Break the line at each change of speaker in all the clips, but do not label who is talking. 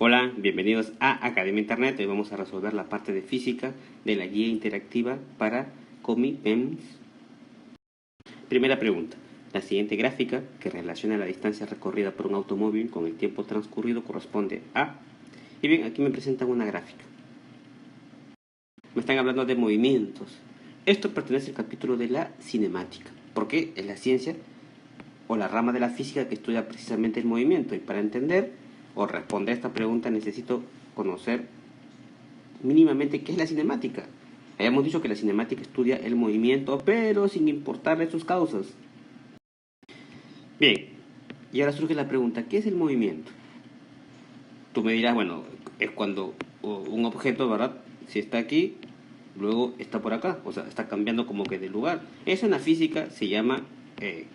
Hola, bienvenidos a Academia Internet. Hoy vamos a resolver la parte de física de la guía interactiva para Comic-Mems. Primera pregunta. La siguiente gráfica, que relaciona la distancia recorrida por un automóvil con el tiempo transcurrido, corresponde a... Y bien, aquí me presentan una gráfica. Me están hablando de movimientos. Esto pertenece al capítulo de la cinemática, porque es la ciencia o la rama de la física que estudia precisamente el movimiento. Y para entender o responder a esta pregunta necesito conocer mínimamente qué es la cinemática. Habíamos dicho que la cinemática estudia el movimiento, pero sin importarle sus causas. Bien, y ahora surge la pregunta, ¿qué es el movimiento? Tú me dirás, bueno, es cuando un objeto, ¿verdad? Si está aquí, luego está por acá, o sea, está cambiando como que de lugar. Eso en la física se llama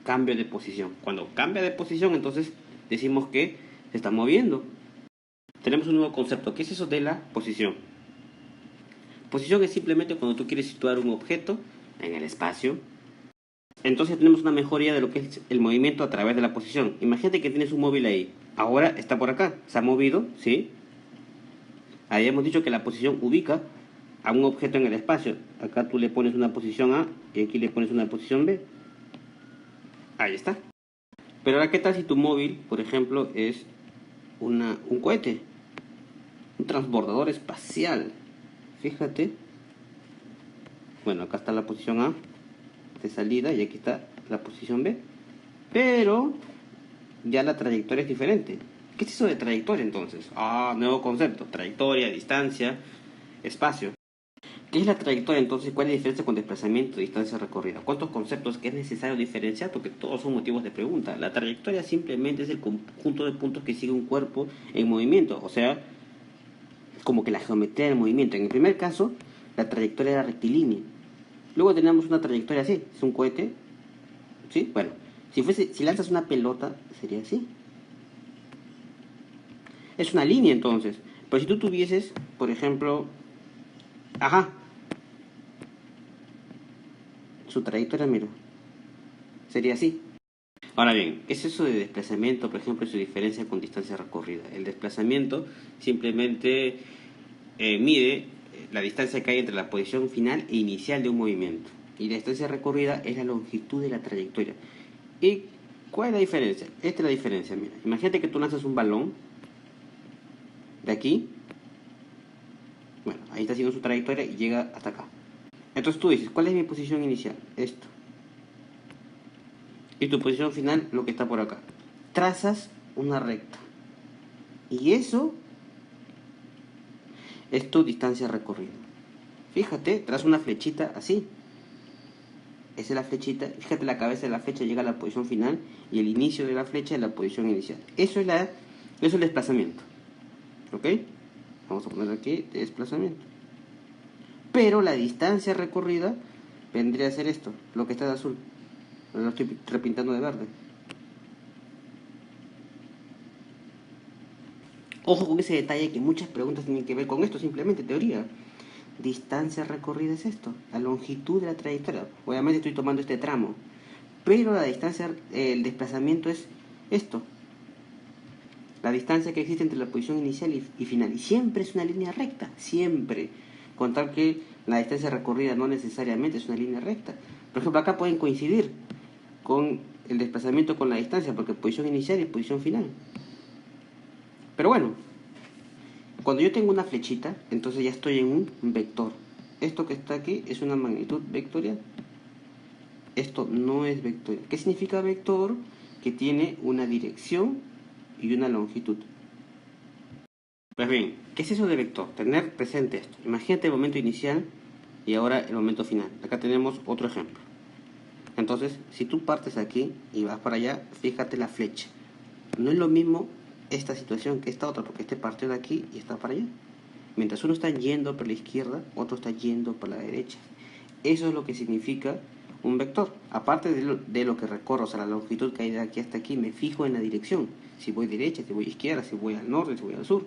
cambio de posición. Cuando cambia de posición, entonces decimos que se está moviendo. Tenemos un nuevo concepto. ¿Qué es eso de la posición? Posición es simplemente cuando tú quieres situar un objeto en el espacio. Entonces tenemos una mejoría de lo que es el movimiento a través de la posición. Imagínate que tienes un móvil ahí. Ahora está por acá. Se ha movido, ¿sí? Ahí hemos dicho que la posición ubica a un objeto en el espacio. Acá tú le pones una posición A y aquí le pones una posición B. Ahí está. Pero ahora, ¿qué tal si tu móvil, por ejemplo, es un cohete? Un transbordador espacial. Fíjate. Bueno, acá está la posición A de salida y aquí está la posición B. Pero ya la trayectoria es diferente. ¿Qué es eso de trayectoria entonces? Nuevo concepto. Trayectoria, distancia, espacio. ¿Qué es la trayectoria entonces? ¿Cuál es la diferencia con desplazamiento y distancia recorrida? ¿Cuántos conceptos que es necesario diferenciar? Porque todos son motivos de pregunta. La trayectoria simplemente es el conjunto de puntos que sigue un cuerpo en movimiento. O sea, como que la geometría del movimiento. En el primer caso, la trayectoria era rectilínea. Luego tenemos una trayectoria así. Es un cohete. ¿Sí? Bueno, si lanzas una pelota, sería así. Es una línea entonces. Pero si tú tuvieses, por ejemplo, su trayectoria, mira, sería así. Ahora bien, ¿qué es eso de desplazamiento, por ejemplo, y su diferencia con distancia recorrida? El desplazamiento simplemente mide la distancia que hay entre la posición final e inicial de un movimiento. Y la distancia recorrida es la longitud de la trayectoria. ¿Y cuál es la diferencia? Esta es la diferencia, mira. Imagínate que tú lanzas un balón de aquí. Bueno, ahí está haciendo su trayectoria y llega hasta acá. Entonces tú dices, ¿cuál es mi posición inicial? Esto. Y tu posición final, lo que está por acá. Trazas una recta. Y eso es tu distancia recorrida. Fíjate, trazas una flechita así. Esa es la flechita. Fíjate, la cabeza de la flecha llega a la posición final y el inicio de la flecha es la posición inicial. Eso es el desplazamiento. ¿Ok? Vamos a poner aquí desplazamiento. Pero la distancia recorrida vendría a ser esto, lo que está de azul. Lo estoy repintando de verde. Ojo con ese detalle que muchas preguntas tienen que ver con esto, simplemente teoría. Distancia recorrida es esto, la longitud de la trayectoria. Obviamente estoy tomando este tramo, pero la distancia, el desplazamiento es esto. La distancia que existe entre la posición inicial y final. Y siempre es una línea recta, siempre. Contar que la distancia recorrida no necesariamente es una línea recta. Por ejemplo, acá pueden coincidir con el desplazamiento con la distancia, porque posición inicial y posición final. Pero bueno, cuando yo tengo una flechita, entonces ya estoy en un vector. Esto que está aquí es una magnitud vectorial. Esto no es vectorial. ¿Qué significa vector? Que tiene una dirección y una longitud. Pues bien, ¿qué es eso de vector? Tener presente esto. Imagínate el momento inicial y ahora el momento final. Acá tenemos otro ejemplo. Entonces, si tú partes aquí y vas para allá, fíjate la flecha. No es lo mismo esta situación que esta otra, porque este partió de aquí y está para allá. Mientras uno está yendo por la izquierda, otro está yendo por la derecha. Eso es lo que significa un vector. Aparte de lo que recorro, o sea, la longitud que hay de aquí hasta aquí, me fijo en la dirección. Si voy derecha, si voy izquierda, si voy al norte, si voy al sur.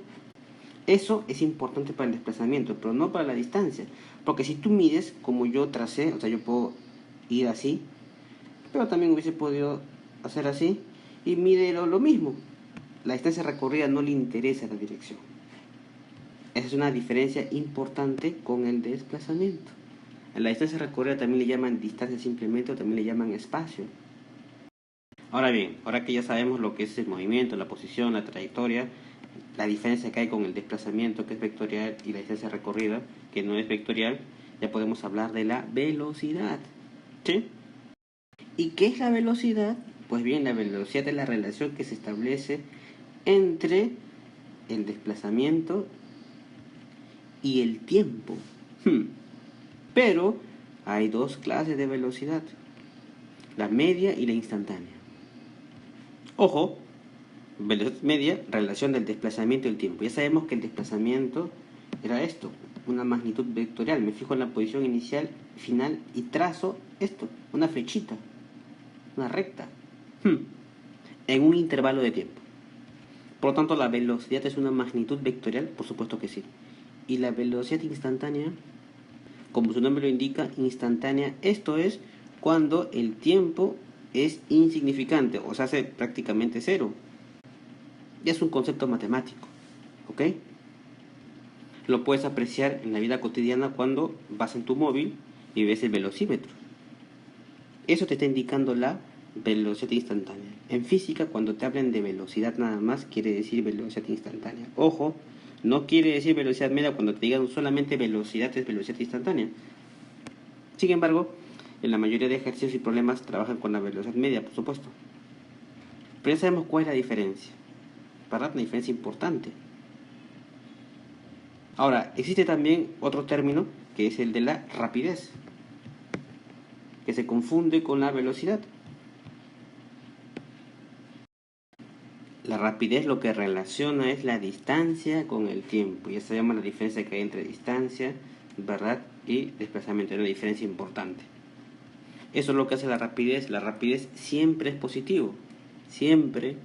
Eso es importante para el desplazamiento, pero no para la distancia. Porque si tú mides, como yo tracé, o sea, yo puedo ir así, pero también hubiese podido hacer así, y mide lo mismo. la distancia recorrida no le interesa la dirección. Esa es una diferencia importante con el desplazamiento. A la distancia recorrida también le llaman distancia simplemente o también le llaman espacio. Ahora bien, ahora que ya sabemos lo que es el movimiento, la posición, la trayectoria, la diferencia que hay con el desplazamiento, que es vectorial, y la distancia recorrida, que no es vectorial, ya podemos hablar de la velocidad. ¿Sí? ¿Y qué es la velocidad? Pues bien, la velocidad es la relación que se establece entre el desplazamiento y el tiempo. Pero hay dos clases de velocidad, la media y la instantánea. Ojo, velocidad media, relación del desplazamiento y el tiempo. Ya sabemos que el desplazamiento era esto, una magnitud vectorial. Me fijo en la posición inicial, final y trazo esto, una flechita, una recta, en un intervalo de tiempo. Por lo tanto, la velocidad es una magnitud vectorial, por supuesto que sí. Y la velocidad instantánea, como su nombre lo indica, instantánea, esto es cuando el tiempo es insignificante o se hace prácticamente cero. Ya es un concepto matemático, ¿ok? Lo puedes apreciar en la vida cotidiana cuando vas en tu móvil y ves el velocímetro. Eso te está indicando la velocidad instantánea. En física, cuando te hablan de velocidad nada más, quiere decir velocidad instantánea. Ojo, no quiere decir velocidad media cuando te digan solamente velocidad es velocidad instantánea. Sin embargo, en la mayoría de ejercicios y problemas trabajan con la velocidad media, por supuesto. Pero ya sabemos cuál es la diferencia. ¿Verdad? Una diferencia importante. Ahora, existe también otro término que es el de la rapidez, que se confunde con la velocidad. La rapidez lo que relaciona es la distancia con el tiempo. Ya sabemos la diferencia que hay entre distancia, ¿verdad? Y desplazamiento. Es una diferencia importante. Eso es lo que hace la rapidez. La rapidez siempre es positivo. Siempre.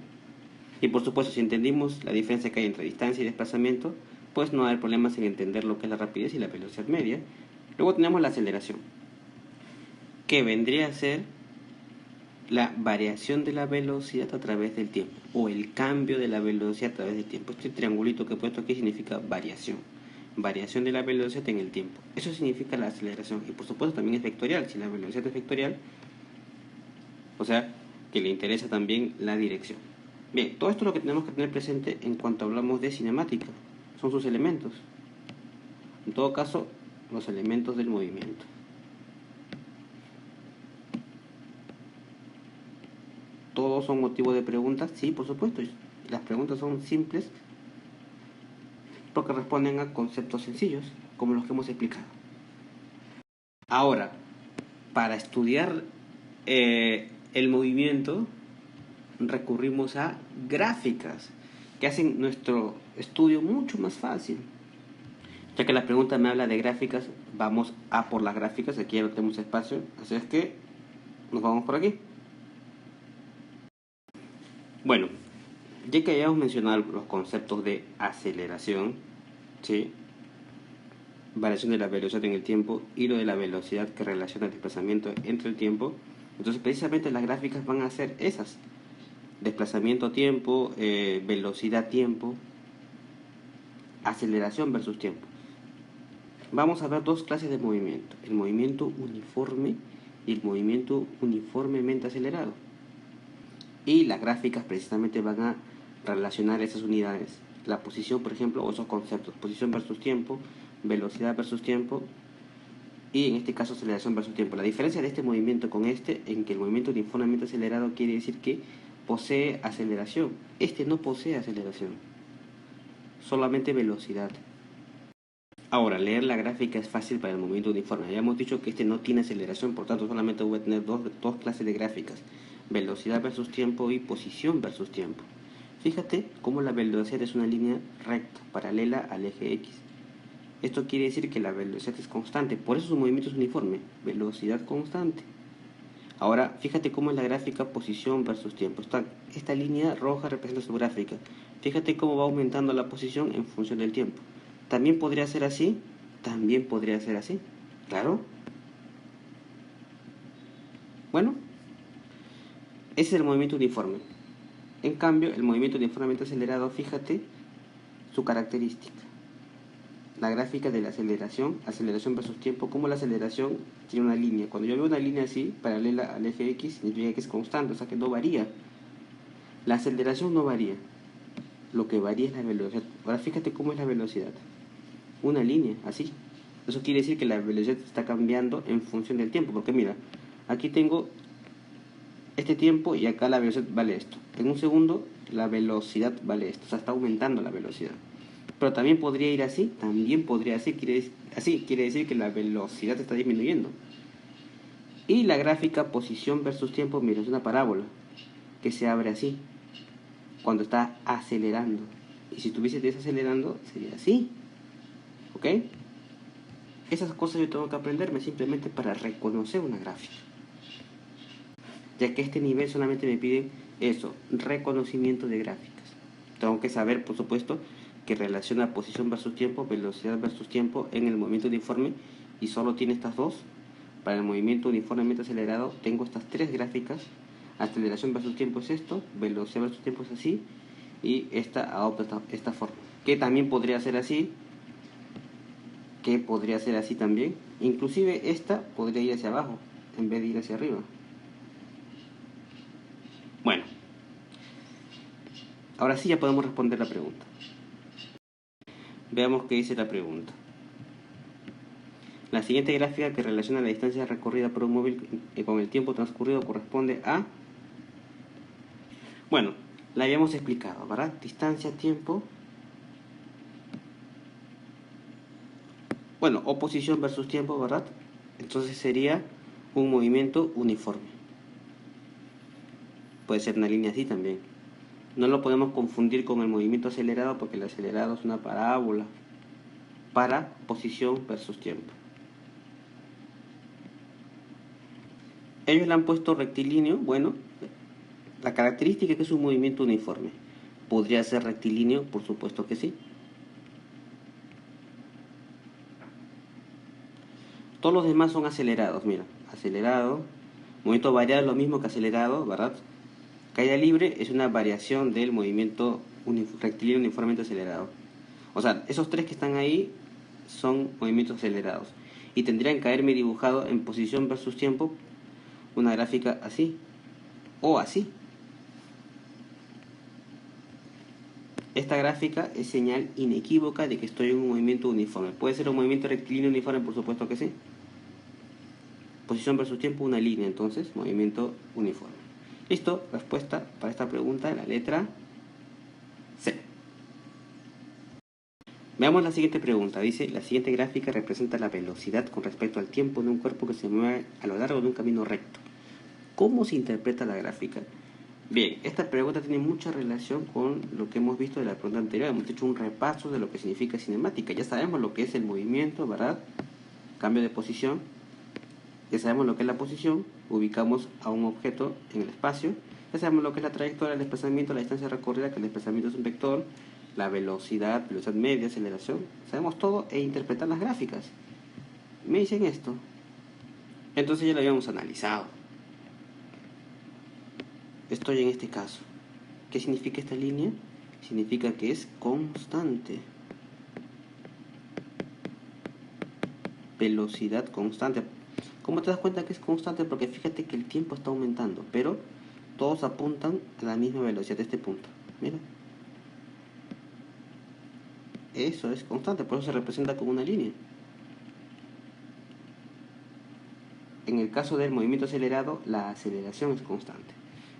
Y por supuesto, si entendimos la diferencia que hay entre distancia y desplazamiento, pues no hay problemas en entender lo que es la rapidez y la velocidad media. Luego tenemos la aceleración, que vendría a ser la variación de la velocidad a través del tiempo, o el cambio de la velocidad a través del tiempo. Este triangulito que he puesto aquí significa variación. Variación de la velocidad en el tiempo. Eso significa la aceleración. Y por supuesto también es vectorial. Si la velocidad es vectorial, o sea, que le interesa también la dirección. Bien, todo esto es lo que tenemos que tener presente en cuanto hablamos de cinemática. Son sus elementos. En todo caso, los elementos del movimiento. ¿Todos son motivo de preguntas? Sí, por supuesto. Las preguntas son simples porque responden a conceptos sencillos, como los que hemos explicado. Ahora, para estudiar el movimiento, recurrimos a gráficas, que hacen nuestro estudio mucho más fácil. Ya que la pregunta me habla de gráficas, vamos a por las gráficas. Aquí ya no tenemos espacio, así es que nos vamos por aquí. Bueno, ya que hayamos mencionado los conceptos de aceleración, ¿sí?, variación de la velocidad en el tiempo y lo de la velocidad que relaciona el desplazamiento entre el tiempo, entonces precisamente las gráficas van a ser esas: desplazamiento-tiempo, velocidad-tiempo, aceleración versus tiempo. Vamos a ver dos clases de movimiento: el movimiento uniforme y el movimiento uniformemente acelerado. Y las gráficas precisamente van a relacionar esas unidades, la posición, por ejemplo, o esos conceptos: posición versus tiempo, velocidad versus tiempo, y en este caso aceleración versus tiempo. La diferencia de este movimiento con este, en que el movimiento uniformemente acelerado quiere decir que posee aceleración. Este no posee aceleración, solamente velocidad. Ahora, leer la gráfica es fácil para el movimiento uniforme. Ya hemos dicho que este no tiene aceleración, por tanto solamente voy a tener dos clases de gráficas: velocidad versus tiempo y posición versus tiempo. Fíjate cómo la velocidad es una línea recta, paralela al eje X. Esto quiere decir que la velocidad es constante, por eso su movimiento es uniforme, velocidad constante. Ahora, fíjate cómo es la gráfica posición versus tiempo. Esta línea roja representa su gráfica. Fíjate cómo va aumentando la posición en función del tiempo. ¿También podría ser así? También podría ser así. Claro. Bueno, ese es el movimiento uniforme. En cambio, el movimiento uniformemente acelerado, fíjate su característica. La gráfica de la aceleración versus tiempo, como la aceleración tiene una línea. Cuando yo veo una línea así, paralela al eje X, significa que es constante, o sea que no varía. La aceleración no varía, lo que varía es la velocidad. Ahora fíjate cómo es la velocidad. Una línea, así. Eso quiere decir que la velocidad está cambiando en función del tiempo, porque mira, aquí tengo este tiempo y acá la velocidad vale esto. En un segundo la velocidad vale esto, o sea, está aumentando la velocidad. Pero también podría ir así, quiere decir que la velocidad está disminuyendo. Y la gráfica posición versus tiempo, mira, es una parábola que se abre así, cuando está acelerando. Y si estuviese desacelerando, sería así. ¿Ok? Esas cosas yo tengo que aprenderme simplemente para reconocer una gráfica. Ya que este nivel solamente me pide eso, reconocimiento de gráficas. Tengo que saber, por supuesto, que relaciona posición versus tiempo, velocidad versus tiempo en el movimiento uniforme y solo tiene estas dos. Para el movimiento uniformemente acelerado tengo estas tres gráficas. Aceleración versus tiempo es esto, velocidad versus tiempo es así y esta adopta esta forma. Que también podría ser así, que podría ser así también. Inclusive esta podría ir hacia abajo en vez de ir hacia arriba. Bueno, ahora sí ya podemos responder la pregunta. Veamos qué dice la pregunta. La siguiente gráfica que relaciona la distancia recorrida por un móvil con el tiempo transcurrido corresponde a... Bueno, la habíamos explicado, ¿verdad? Distancia, tiempo. Bueno, o posición versus tiempo, ¿verdad? Entonces sería un movimiento uniforme. Puede ser una línea así también. No lo podemos confundir con el movimiento acelerado porque el acelerado es una parábola para posición versus tiempo. Ellos le han puesto rectilíneo. Bueno, la característica es que es un movimiento uniforme. ¿Podría ser rectilíneo? Por supuesto que sí. Todos los demás son acelerados, mira. Acelerado. Movimiento variado es lo mismo que acelerado, ¿verdad? Caída libre es una variación del movimiento rectilíneo uniformemente acelerado. O sea, esos tres que están ahí son movimientos acelerados. Y tendrían que haberme dibujado en posición versus tiempo una gráfica así. O así. Esta gráfica es señal inequívoca de que estoy en un movimiento uniforme. ¿Puede ser un movimiento rectilíneo uniforme? Por supuesto que sí. Posición versus tiempo, una línea, entonces, movimiento uniforme. Listo, respuesta para esta pregunta, la letra C. Veamos la siguiente pregunta. Dice, la siguiente gráfica representa la velocidad con respecto al tiempo de un cuerpo que se mueve a lo largo de un camino recto. ¿Cómo se interpreta la gráfica? Bien, esta pregunta tiene mucha relación con lo que hemos visto de la pregunta anterior. Hemos hecho un repaso de lo que significa cinemática. Ya sabemos lo que es el movimiento, ¿verdad? Cambio de posición. Ya sabemos lo que es la posición. Ubicamos a un objeto en el espacio. Ya sabemos lo que es la trayectoria, el desplazamiento, la distancia recorrida, que el desplazamiento es un vector, la velocidad, velocidad media, aceleración. Sabemos todo e interpretar las gráficas. Me dicen esto. Entonces ya lo habíamos analizado. Estoy en este caso. ¿Qué significa esta línea? Significa que es constante. Velocidad constante. ¿Cómo te das cuenta que es constante? Porque fíjate que el tiempo está aumentando, pero todos apuntan a la misma velocidad de este punto. Mira. Eso es constante, por eso se representa como una línea. En el caso del movimiento acelerado, la aceleración es constante.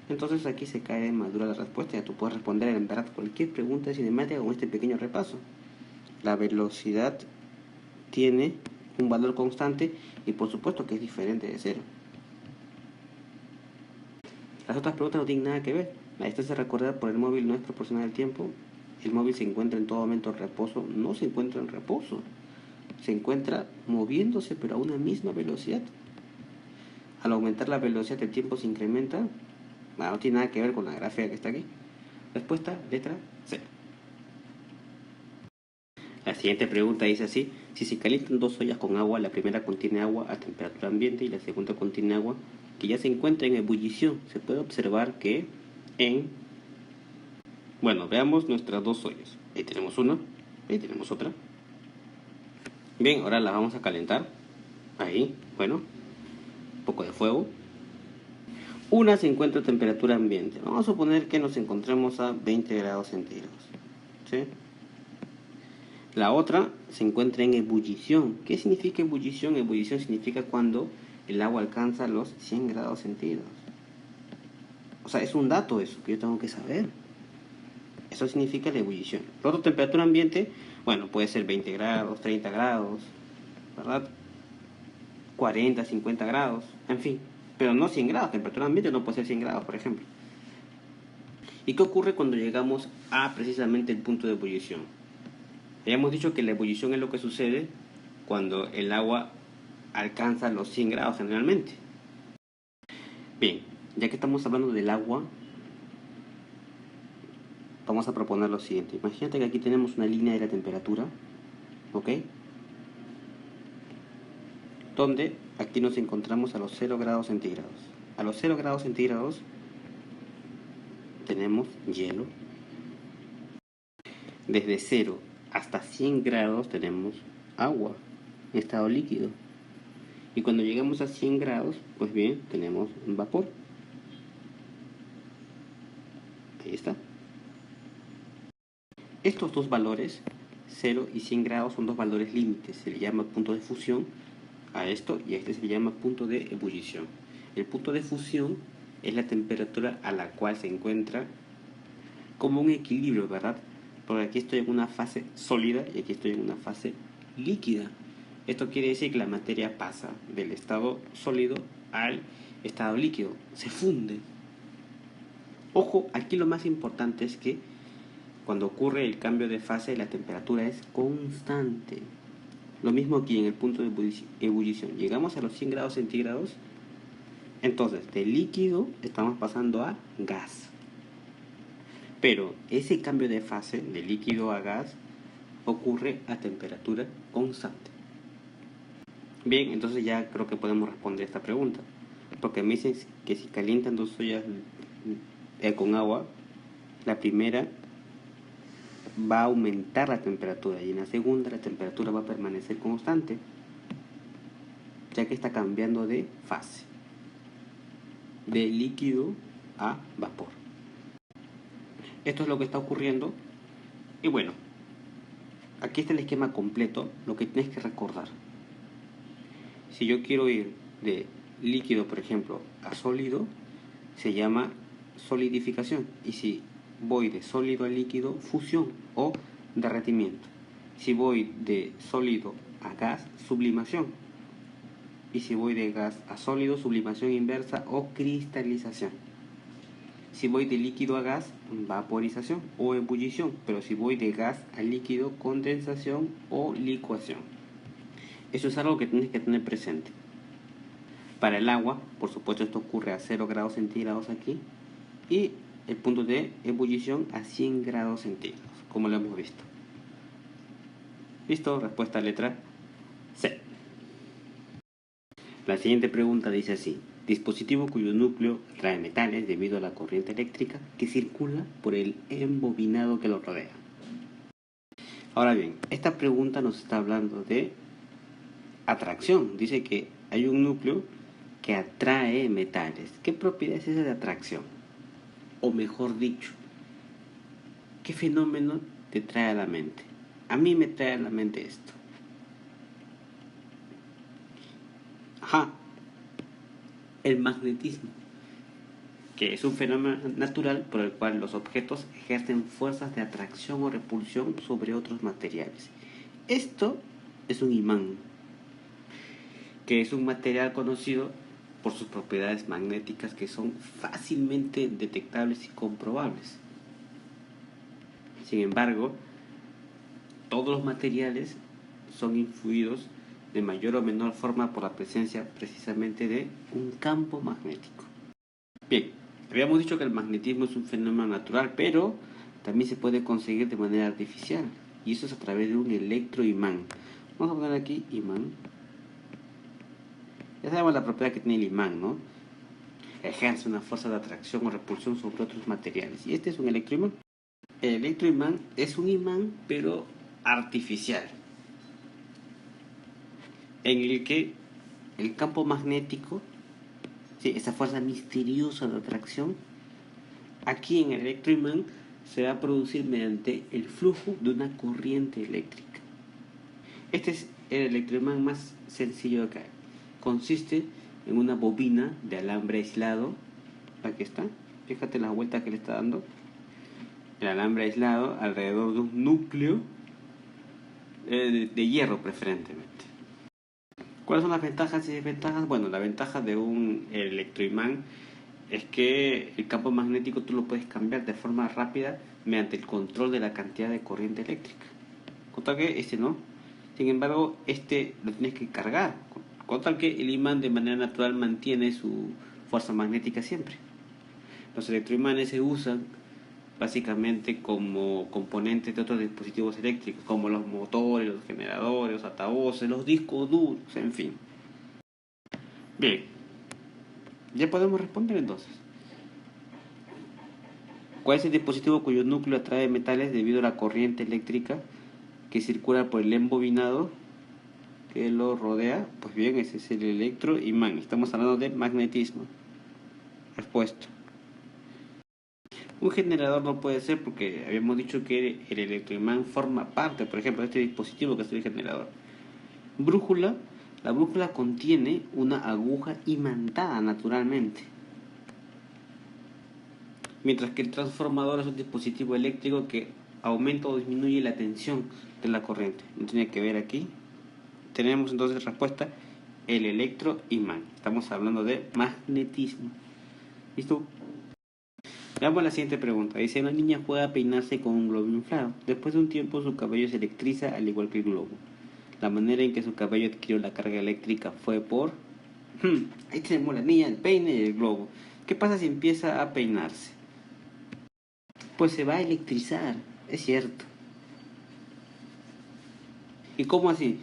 Entonces aquí se cae madura la respuesta. Ya tú puedes responder en verdad cualquier pregunta de cinemática con este pequeño repaso. La velocidad tiene un valor constante y por supuesto que es diferente de cero. Las otras preguntas no tienen nada que ver. La distancia recorrida por el móvil no es proporcional al tiempo. El móvil se encuentra en todo momento en reposo. No se encuentra en reposo. Se encuentra moviéndose pero a una misma velocidad. Al aumentar la velocidad el tiempo se incrementa. Bueno, no tiene nada que ver con la gráfica que está aquí. Respuesta, letra C. La siguiente pregunta dice así: si se calientan dos ollas con agua, la primera contiene agua a temperatura ambiente y la segunda contiene agua que ya se encuentra en ebullición. Se puede observar que en Bueno, veamos nuestras dos ollas. Ahí tenemos una, ahí tenemos otra. Bien, ahora las vamos a calentar. Ahí, bueno, un poco de fuego. Una se encuentra a temperatura ambiente. Vamos a suponer que nos encontremos a 20 grados centígrados. ¿Sí? La otra se encuentra en ebullición. ¿Qué significa ebullición? Ebullición significa cuando el agua alcanza los 100 grados centígrados. O sea, es un dato eso que yo tengo que saber. Eso significa la ebullición. La otra temperatura ambiente, bueno, puede ser 20 grados, 30 grados, ¿verdad? 40, 50 grados, en fin. Pero no 100 grados. Temperatura ambiente no puede ser 100 grados, por ejemplo. ¿Y qué ocurre cuando llegamos a precisamente el punto de ebullición? Habíamos dicho que la ebullición es lo que sucede cuando el agua alcanza los 100 grados generalmente. Bien, ya que estamos hablando del agua, vamos a proponer lo siguiente. Imagínate que aquí tenemos una línea de la temperatura, ¿ok? Donde aquí nos encontramos a los 0 grados centígrados. A los 0 grados centígrados tenemos hielo. Desde 0 hasta 100 grados tenemos agua en estado líquido. Y cuando llegamos a 100 grados, pues bien, tenemos vapor. Ahí está. Estos dos valores, 0 y 100 grados, son dos valores límites. Se le llama punto de fusión a esto y a este se le llama punto de ebullición. El punto de fusión es la temperatura a la cual se encuentra como un equilibrio, ¿verdad? Porque aquí estoy en una fase sólida y aquí estoy en una fase líquida. Esto quiere decir que la materia pasa del estado sólido al estado líquido, se funde. Ojo, aquí lo más importante es que cuando ocurre el cambio de fase la temperatura es constante. Lo mismo aquí en el punto de ebullición. Llegamos a los 100 grados centígrados, entonces de líquido estamos pasando a gas. Pero ese cambio de fase de líquido a gas ocurre a temperatura constante. Bien, entonces ya creo que podemos responder esta pregunta. Porque me dicen que si calientan dos ollas con agua, la primera va a aumentar la temperatura y en la segunda la temperatura va a permanecer constante, ya que está cambiando de fase, de líquido a vapor. Esto es lo que está ocurriendo y bueno, aquí está el esquema completo, lo que tienes que recordar. Si yo quiero ir de líquido, por ejemplo, a sólido, se llama solidificación. Y si voy de sólido a líquido, fusión o derretimiento. Si voy de sólido a gas, sublimación. Y si voy de gas a sólido, sublimación inversa o cristalización. Si voy de líquido a gas, vaporización o ebullición. Pero si voy de gas a líquido, condensación o licuación. Eso es algo que tienes que tener presente. Para el agua, por supuesto, esto ocurre a 0 grados centígrados aquí. Y el punto de ebullición a 100 grados centígrados, como lo hemos visto. ¿Listo? Respuesta letra C. La siguiente pregunta dice así. Dispositivo cuyo núcleo atrae metales debido a la corriente eléctrica que circula por el embobinado que lo rodea. Ahora bien, esta pregunta nos está hablando de atracción. Dice que hay un núcleo que atrae metales. ¿Qué propiedad es esa de atracción? O mejor dicho, ¿qué fenómeno te trae a la mente? A mí me trae a la mente esto. Ajá, el magnetismo, que es un fenómeno natural por el cual los objetos ejercen fuerzas de atracción o repulsión sobre otros materiales. Esto es un imán, que es un material conocido por sus propiedades magnéticas que son fácilmente detectables y comprobables. Sin embargo, todos los materiales son influidos de mayor o menor forma por la presencia precisamente de un campo magnético. Bien, habíamos dicho que el magnetismo es un fenómeno natural, pero también se puede conseguir de manera artificial, y eso es a través de un electroimán. Vamos a poner aquí imán. Ya sabemos la propiedad que tiene el imán, ¿no? Ejerce una fuerza de atracción o repulsión sobre otros materiales, y este es un electroimán. El electroimán es un imán, pero artificial, en el que el campo magnético, ¿sí?, esa fuerza misteriosa de atracción, aquí en el electroimán se va a producir mediante el flujo de una corriente eléctrica. Este es el electroimán más sencillo que hay. Consiste en una bobina de alambre aislado. Aquí está, fíjate la vuelta que le está dando. El alambre aislado alrededor de un núcleo de hierro preferentemente. ¿Cuáles son las ventajas y desventajas? Bueno, la ventaja de un electroimán es que el campo magnético tú lo puedes cambiar de forma rápida mediante el control de la cantidad de corriente eléctrica. Con tal que este no. Sin embargo, este lo tienes que cargar. Con tal que el imán de manera natural mantiene su fuerza magnética siempre. Los electroimanes se usan básicamente como componentes de otros dispositivos eléctricos, como los motores, los generadores, los altavoces, los discos duros, en fin. Bien, ya podemos responder entonces. ¿Cuál es el dispositivo cuyo núcleo atrae metales debido a la corriente eléctrica que circula por el embobinado que lo rodea? Pues bien, ese es el electroimán. Estamos hablando de magnetismo. Respuesta. Un generador no puede ser porque habíamos dicho que el electroimán forma parte, por ejemplo, de este dispositivo que es el generador. Brújula. La brújula contiene una aguja imantada naturalmente. Mientras que el transformador es un dispositivo eléctrico que aumenta o disminuye la tensión de la corriente. No tiene que ver aquí. Tenemos entonces respuesta, el electroimán. Estamos hablando de magnetismo. ¿Listo? Veamos la siguiente pregunta. Dice, una niña juega a peinarse con un globo inflado. Después de un tiempo su cabello se electriza al igual que el globo. La manera en que su cabello adquirió la carga eléctrica fue por... ahí tenemos la niña, el peine y el globo. ¿Qué pasa si empieza a peinarse? Pues se va a electrizar, es cierto. ¿Y cómo así?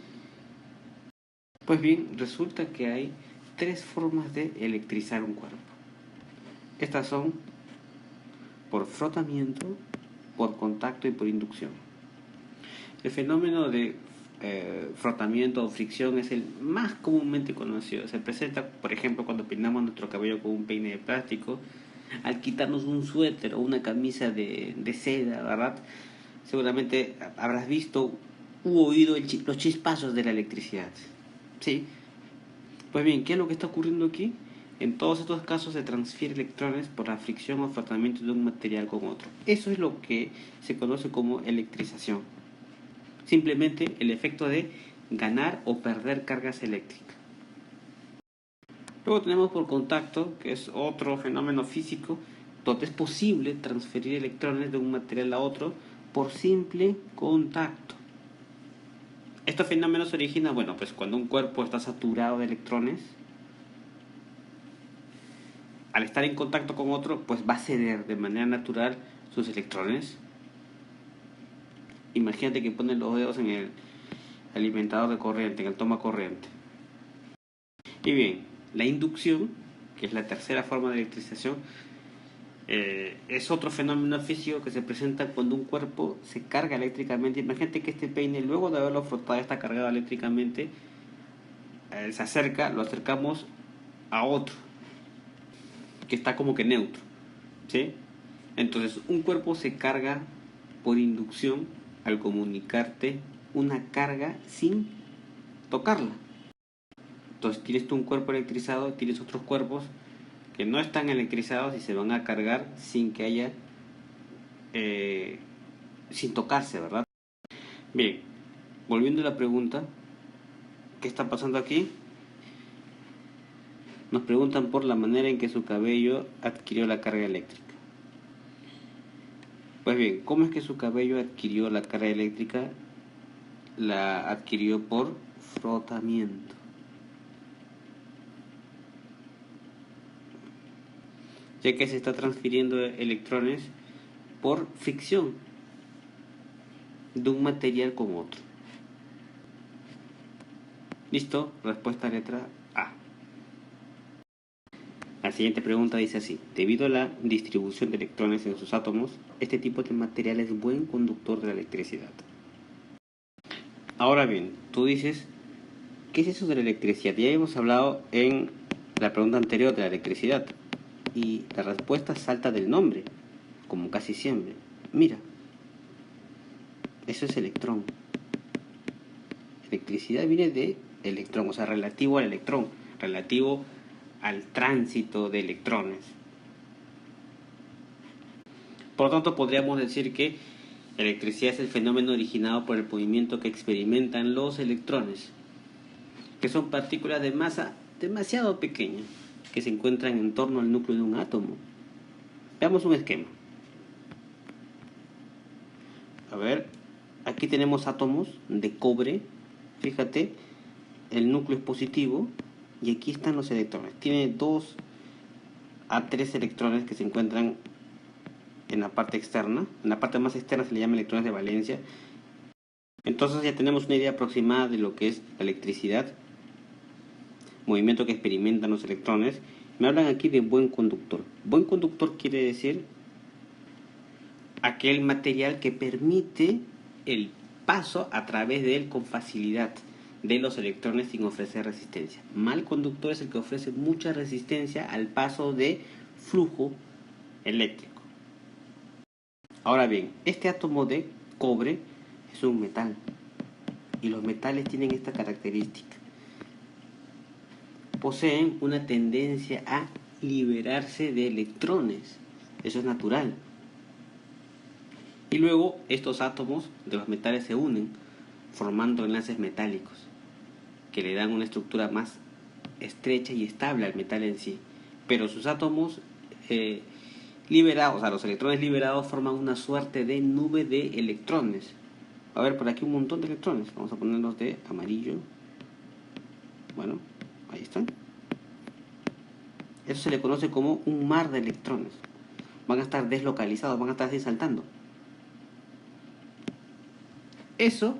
Pues bien, resulta que hay 3 formas de electrizar un cuerpo. Estas son por frotamiento, por contacto y por inducción. El fenómeno de frotamiento o fricción es el más comúnmente conocido. Se presenta, por ejemplo, cuando peinamos nuestro cabello con un peine de plástico, al quitarnos un suéter o una camisa de seda, ¿verdad? Seguramente habrás visto u oído los chispazos de la electricidad. ¿Sí? Pues bien, ¿qué es lo que está ocurriendo aquí? En todos estos casos se transfiere electrones por la fricción o frotamiento de un material con otro. Eso es lo que se conoce como electrización. Simplemente el efecto de ganar o perder cargas eléctricas. Luego tenemos por contacto, que es otro fenómeno físico, donde es posible transferir electrones de un material a otro por simple contacto. Estos fenómenos se originan, bueno, pues cuando un cuerpo está saturado de electrones, al estar en contacto con otro, pues va a ceder de manera natural sus electrones. Imagínate que pones los dedos en el alimentador de corriente, en el toma corriente. Y bien, la inducción, que es la tercera forma de electrización, es otro fenómeno físico que se presenta cuando un cuerpo se carga eléctricamente. Imagínate que este peine, luego de haberlo frotado, está cargado eléctricamente, se acerca, lo acercamos a otro, que está como que neutro, ¿sí? Entonces, un cuerpo se carga por inducción al comunicarte una carga sin tocarla. Entonces, tienes tú un cuerpo electrizado, tienes otros cuerpos que no están electrizados y se van a cargar sin que haya, sin tocarse, ¿verdad? Bien, volviendo a la pregunta, ¿qué está pasando aquí? Nos preguntan por la manera en que su cabello adquirió la carga eléctrica. Pues bien, ¿cómo es que su cabello adquirió la carga eléctrica? La adquirió por frotamiento. Ya que se está transfiriendo electrones por fricción de un material con otro. ¿Listo? Respuesta letra A. siguiente pregunta dice así: debido a la distribución de electrones en sus átomos, este tipo de material es buen conductor de la electricidad. Ahora bien, tú dices, ¿qué es eso de la electricidad? Ya hemos hablado en la pregunta anterior de la electricidad y la respuesta salta del nombre, como casi siempre. Mira, eso es electrón. Electricidad viene de electrón, o sea, relativo al electrón, relativo al tránsito de electrones. Por lo tanto, podríamos decir que electricidad es el fenómeno originado por el movimiento que experimentan los electrones, que son partículas de masa demasiado pequeña, que se encuentran en torno al núcleo de un átomo. Veamos un esquema. A ver, aquí tenemos átomos de cobre. Fíjate, el núcleo es positivo y aquí están los electrones. Tiene 2 a 3 electrones que se encuentran en la parte externa. En la parte más externa se le llama electrones de valencia. Entonces ya tenemos una idea aproximada de lo que es la electricidad, movimiento que experimentan los electrones. Me hablan aquí de buen conductor. Buen conductor quiere decir aquel material que permite el paso a través de él con facilidad de los electrones sin ofrecer resistencia. Mal conductor es el que ofrece mucha resistencia al paso de flujo eléctrico. Ahora bien, este átomo de cobre es un metal y los metales tienen esta característica. Poseen una tendencia a liberarse de electrones. Eso es natural. Y luego estos átomos de los metales se unen formando enlaces metálicos que le dan una estructura más estrecha y estable al metal en sí. Pero sus átomos liberados, o sea, los electrones liberados forman una suerte de nube de electrones. A ver, por aquí un montón de electrones. Vamos a ponerlos de amarillo. Bueno, ahí están. Eso se le conoce como un mar de electrones. Van a estar deslocalizados, van a estar así saltando. Eso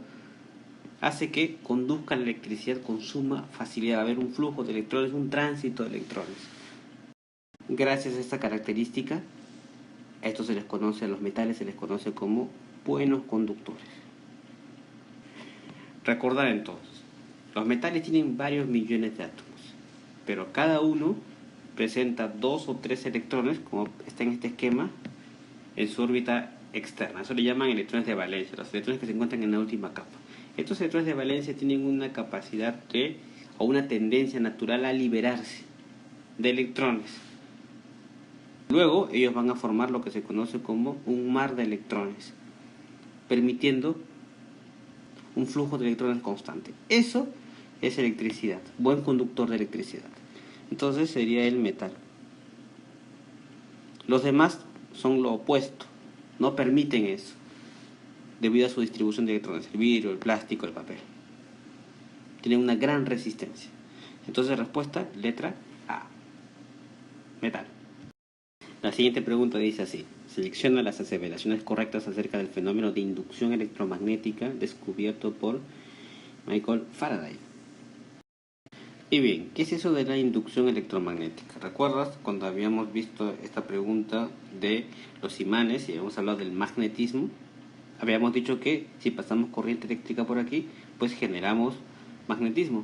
hace que conduzca la electricidad con suma facilidad. Va a haber un flujo de electrones, un tránsito de electrones. Gracias a esta característica, a estos se les conoce, a los metales se les conoce como buenos conductores. Recordar entonces, los metales tienen varios millones de átomos, pero cada uno presenta 2 o 3 electrones, como está en este esquema, en su órbita externa. Eso le llaman electrones de valencia, los electrones que se encuentran en la última capa. Estos electrones de valencia tienen una capacidad o una tendencia natural a liberarse de electrones. Luego ellos van a formar lo que se conoce como un mar de electrones, permitiendo un flujo de electrones constante. Eso es electricidad, buen conductor de electricidad. Entonces sería el metal. Los demás son lo opuesto, no permiten eso, debido a su distribución de electrones, el vidrio, el plástico, el papel. Tienen una gran resistencia. Entonces respuesta, letra A, metal. La siguiente pregunta dice así: selecciona las aseveraciones correctas acerca del fenómeno de inducción electromagnética descubierto por Michael Faraday. Y bien, ¿qué es eso de la inducción electromagnética? ¿Recuerdas cuando habíamos visto esta pregunta de los imanes y habíamos hablado del magnetismo? Habíamos dicho que si pasamos corriente eléctrica por aquí, pues generamos magnetismo.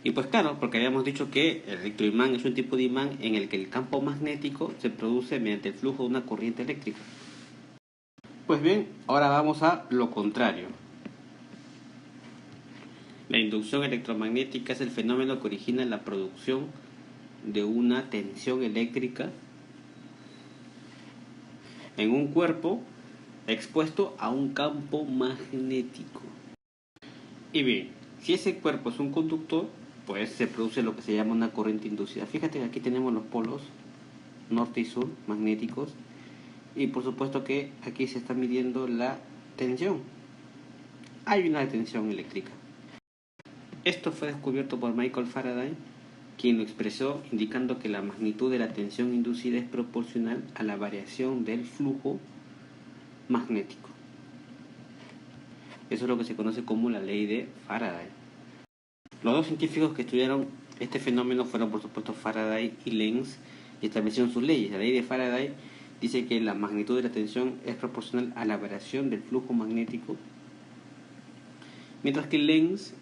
Y pues claro, porque habíamos dicho que el electroimán es un tipo de imán en el que el campo magnético se produce mediante el flujo de una corriente eléctrica. Pues bien, ahora vamos a lo contrario. La inducción electromagnética es el fenómeno que origina la producción de una tensión eléctrica en un cuerpo expuesto a un campo magnético. Y bien, si ese cuerpo es un conductor, pues se produce lo que se llama una corriente inducida. Fíjate que aquí tenemos los polos norte y sur magnéticos y por supuesto que aquí se está midiendo la tensión. Hay una tensión eléctrica. Esto fue descubierto por Michael Faraday, quien lo expresó indicando que la magnitud de la tensión inducida es proporcional a la variación del flujo magnético. Eso es lo que se conoce como la ley de Faraday. Los dos científicos que estudiaron Este fenómeno fueron por supuesto Faraday y Lenz y establecieron sus leyes. La ley de Faraday dice que la magnitud de la tensión es proporcional a la variación del flujo magnético, mientras que Lenz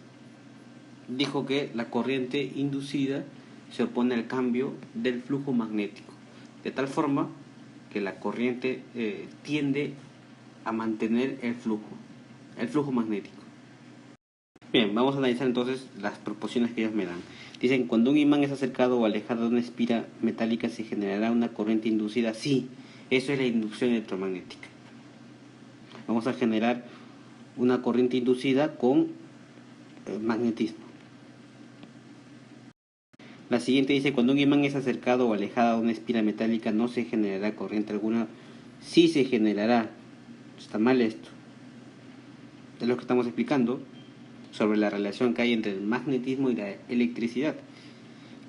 dijo que la corriente inducida se opone al cambio del flujo magnético, de tal forma que la corriente tiende a mantener el flujo magnético. Bien, vamos a analizar entonces las proporciones que ellos me dan. Dicen, cuando un imán es acercado o alejado de una espira metálica se generará una corriente inducida. Sí, eso es la inducción electromagnética. Vamos a generar una corriente inducida con magnetismo. La siguiente dice, cuando un imán es acercado o alejado de una espira metálica no se generará corriente alguna. Sí se generará. Está mal esto. Es lo que estamos explicando sobre la relación que hay entre el magnetismo y la electricidad.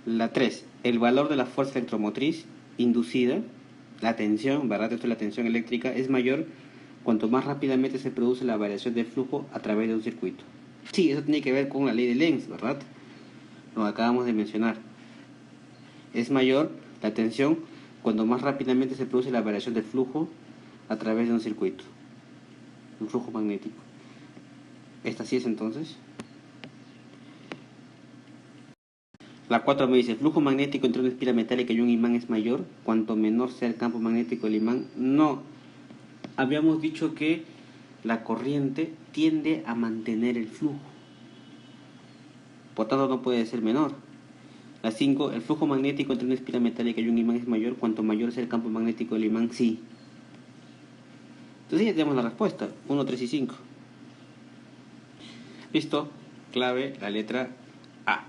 La 3, el valor de la fuerza electromotriz inducida, la tensión, ¿verdad? Esto es la tensión eléctrica, es mayor cuanto más rápidamente se produce la variación del flujo a través de un circuito. Sí, eso tiene que ver con la ley de Lenz, ¿verdad? Lo acabamos de mencionar. Es mayor la tensión cuando más rápidamente se produce la variación del flujo a través de un circuito, un flujo magnético. ¿Esta sí es entonces? La 4 me dice, el flujo magnético entre una espira metálica y un imán es mayor cuanto menor sea el campo magnético del imán. No, habíamos dicho que la corriente tiende a mantener el flujo, por tanto no puede ser menor. La 5, el flujo magnético entre una espira metálica y un imán es mayor cuanto mayor sea el campo magnético del imán. Sí. Entonces ya tenemos la respuesta, 1, 3 y 5. Listo, clave, la letra A.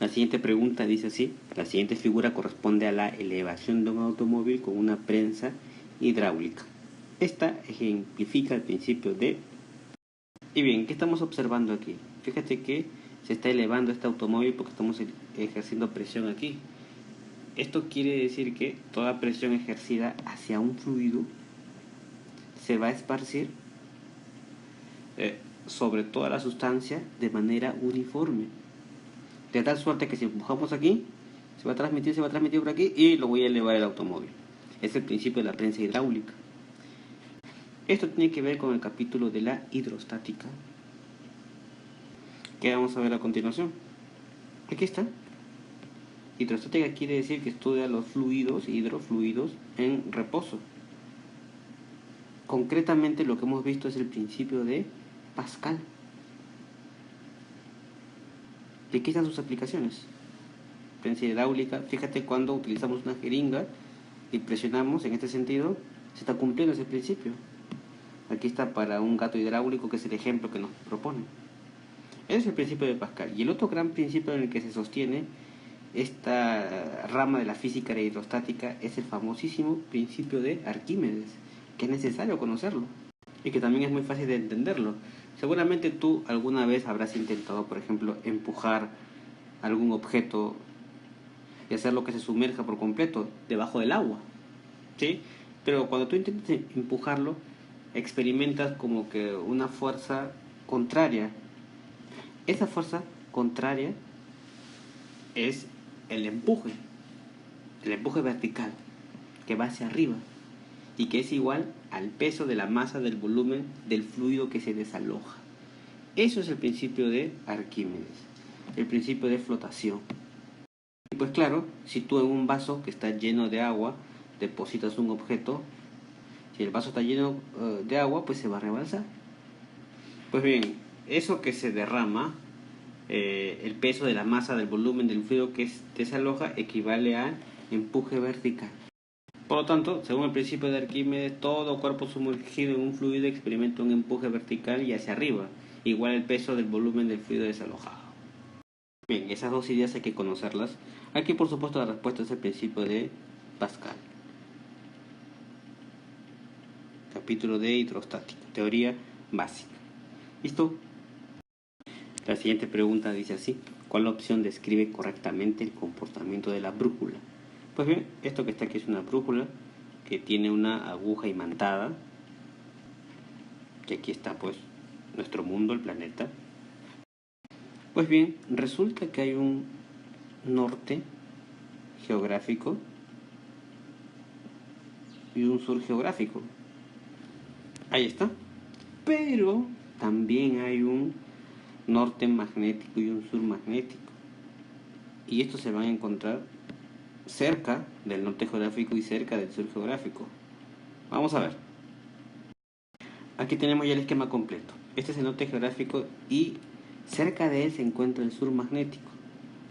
La siguiente pregunta dice así, la siguiente figura corresponde a la elevación de un automóvil con una prensa hidráulica. Esta ejemplifica el principio de... Y bien, ¿qué estamos observando aquí? Fíjate que se está elevando este automóvil porque estamos ejerciendo presión aquí. Esto quiere decir que toda presión ejercida hacia un fluido se va a esparcir sobre toda la sustancia de manera uniforme. De tal suerte que si empujamos aquí, se va a transmitir por aquí y lo voy a elevar el automóvil. Es el principio de la prensa hidráulica. Esto tiene que ver con el capítulo de la hidrostática, que vamos a ver a continuación. Aquí está. Hidrostática quiere decir que estudia los fluidos, hidrofluidos, en reposo. Concretamente lo que hemos visto es el principio de Pascal. ¿Y aquí están sus aplicaciones? Prensa hidráulica, fíjate cuando utilizamos una jeringa y presionamos en este sentido, se está cumpliendo ese principio. Aquí está para un gato hidráulico, que es el ejemplo que nos propone. Ese es el principio de Pascal. Y el otro gran principio en el que se sostiene esta rama de la física de hidrostática es el famosísimo principio de Arquímedes, que es necesario conocerlo y que también es muy fácil de entenderlo. Seguramente tú alguna vez habrás intentado, por ejemplo, empujar algún objeto y hacerlo que se sumerja por completo debajo del agua, ¿sí? Pero cuando tú intentas empujarlo, experimentas como que una fuerza contraria. Esa fuerza contraria es el empuje vertical, que va hacia arriba y que es igual al peso de la masa del volumen del fluido que se desaloja. Eso es el principio de Arquímedes, el principio de flotación. Y pues claro, si tú en un vaso que está lleno de agua depositas un objeto, si el vaso está lleno de agua, pues se va a rebalsar. Pues bien, eso que se derrama, el peso de la masa del volumen del fluido que desaloja equivale al empuje vertical. Por lo tanto, según el principio de Arquímedes, todo cuerpo sumergido en un fluido experimenta un empuje vertical y hacia arriba, igual al peso del volumen del fluido desalojado. Bien, esas dos ideas hay que conocerlas. Aquí, por supuesto, la respuesta es el principio de Pascal. Capítulo de hidrostática, teoría básica. ¿Listo? La siguiente pregunta dice así: ¿cuál opción describe correctamente el comportamiento de la brújula? Pues bien, esto que está aquí es una brújula que tiene una aguja imantada, que aquí está pues nuestro mundo, el planeta. Pues bien, resulta que hay un norte geográfico y un sur geográfico. Ahí está. Pero también hay un norte magnético y un sur magnético. Y estos se van a encontrar cerca del norte geográfico y cerca del sur geográfico. Vamos a ver. Aquí tenemos ya el esquema completo. Este es el norte geográfico y cerca de él se encuentra el sur magnético.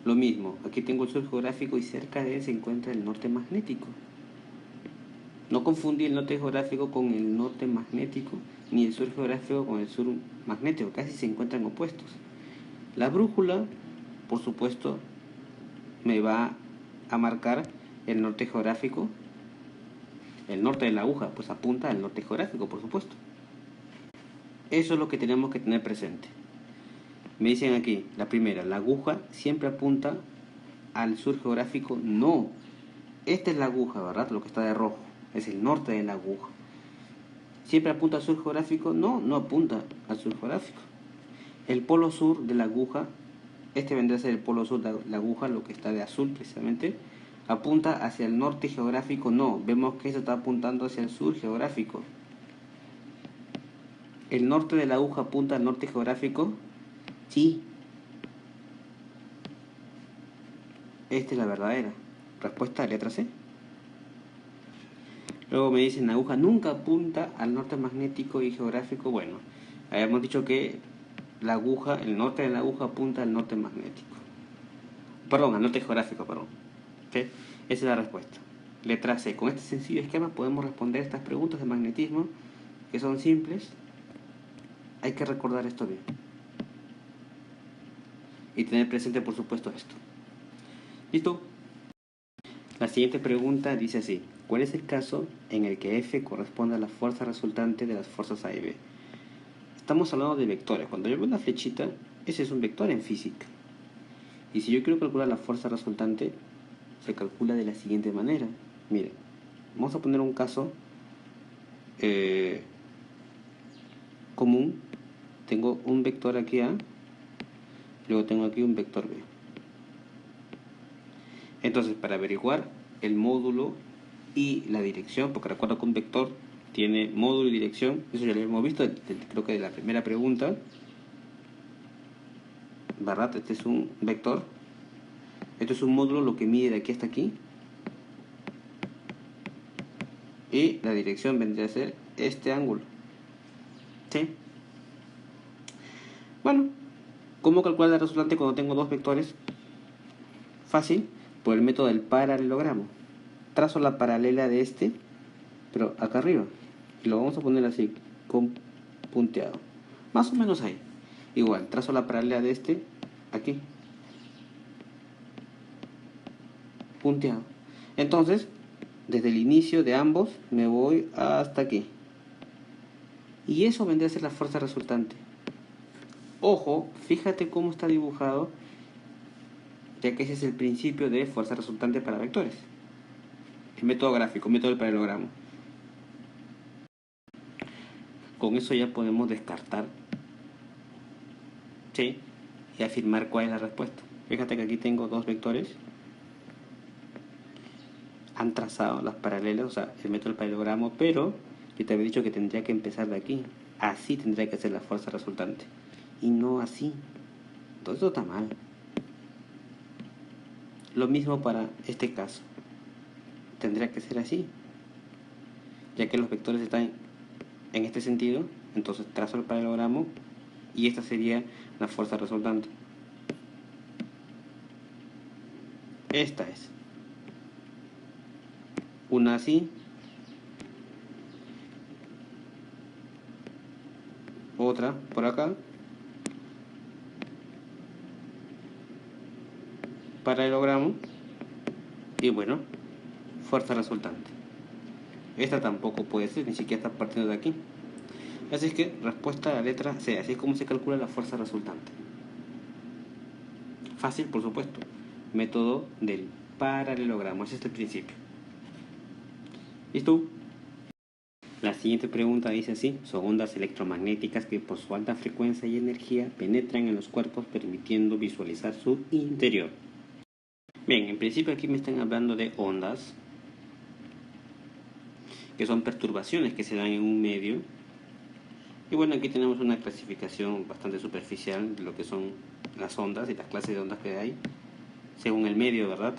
Lo mismo, aquí tengo el sur geográfico y cerca de él se encuentra el norte magnético. No confundí el norte geográfico con el norte magnético, ni el sur geográfico con el sur magnético, casi se encuentran opuestos. La brújula, por supuesto, me va a marcar el norte geográfico. El norte de la aguja, pues apunta al norte geográfico, por supuesto. Eso es lo que tenemos que tener presente. Me dicen aquí, la primera, la aguja siempre apunta al sur geográfico. No, esta es la aguja, ¿verdad? Lo que está de rojo, es el norte de la aguja. ¿Siempre apunta al sur geográfico? No, no apunta al sur geográfico. El polo sur de la aguja, este vendría a ser el polo sur de la aguja, lo que está de azul precisamente, apunta hacia el norte geográfico. No, vemos que esto está apuntando hacia el sur geográfico. ¿El norte de la aguja apunta al norte geográfico? Sí. Esta es la verdadera. Respuesta, letra C. Luego me dicen, la aguja nunca apunta al norte magnético y geográfico. Bueno, habíamos dicho que la aguja, el norte de la aguja apunta al norte magnético. Perdón, al norte geográfico, perdón. ¿Sí? Esa es la respuesta. Letra C. Con este sencillo esquema podemos responder estas preguntas de magnetismo que son simples. Hay que recordar esto bien. Y tener presente, por supuesto, esto. ¿Listo? La siguiente pregunta dice así. ¿Cuál es el caso en el que F corresponde a la fuerza resultante de las fuerzas A y B? Estamos hablando de vectores. Cuando yo veo una flechita, ese es un vector en física. Y si yo quiero calcular la fuerza resultante, se calcula de la siguiente manera. Miren, vamos a poner un caso común. Tengo un vector aquí A, luego tengo aquí un vector B. Entonces, para averiguar el módulo y la dirección, porque recuerdo que un vector tiene módulo y dirección, eso ya lo hemos visto, creo que de la primera pregunta, ¿verdad? Este es un vector, esto es un módulo, lo que mide de aquí hasta aquí, y la dirección vendría a ser este ángulo. ¿Sí? Bueno, ¿cómo calcular la resultante cuando tengo dos vectores? Fácil, por el método del paralelogramo. Trazo la paralela de este, pero acá arriba, y lo vamos a poner así, con punteado, más o menos ahí. Igual, trazo la paralela de este, aquí, punteado. Entonces, desde el inicio de ambos me voy hasta aquí. Y eso vendría a ser la fuerza resultante. Ojo, fíjate cómo está dibujado, ya que ese es el principio de fuerza resultante para vectores. El método gráfico, el método del paralelogramo. Con eso ya podemos descartar, ¿sí? Y afirmar cuál es la respuesta. Fíjate que aquí tengo dos vectores. Han trazado las paralelas, o sea, el método del paralelogramo, pero yo te había dicho que tendría que empezar de aquí. Así tendría que ser la fuerza resultante. Y no así. Entonces eso está mal. Lo mismo para este caso. Tendría que ser así. Ya que los vectores están en este sentido, entonces trazo el paralelogramo y esta sería la fuerza resultante. Esta es. Una así, otra por acá, paralelogramo y bueno, fuerza resultante. Esta tampoco puede ser, ni siquiera está partiendo de aquí. Así es que respuesta a la letra C. Así es como se calcula la fuerza resultante. Fácil, por supuesto. Método del paralelogramo. Ese es el principio. ¿Listo? La siguiente pregunta dice así: son ondas electromagnéticas que por su alta frecuencia y energía penetran en los cuerpos permitiendo visualizar su interior. Bien, en principio aquí me están hablando de ondas, que son perturbaciones que se dan en un medio. Y bueno, aquí tenemos una clasificación bastante superficial de lo que son las ondas y las clases de ondas que hay, según el medio, ¿verdad?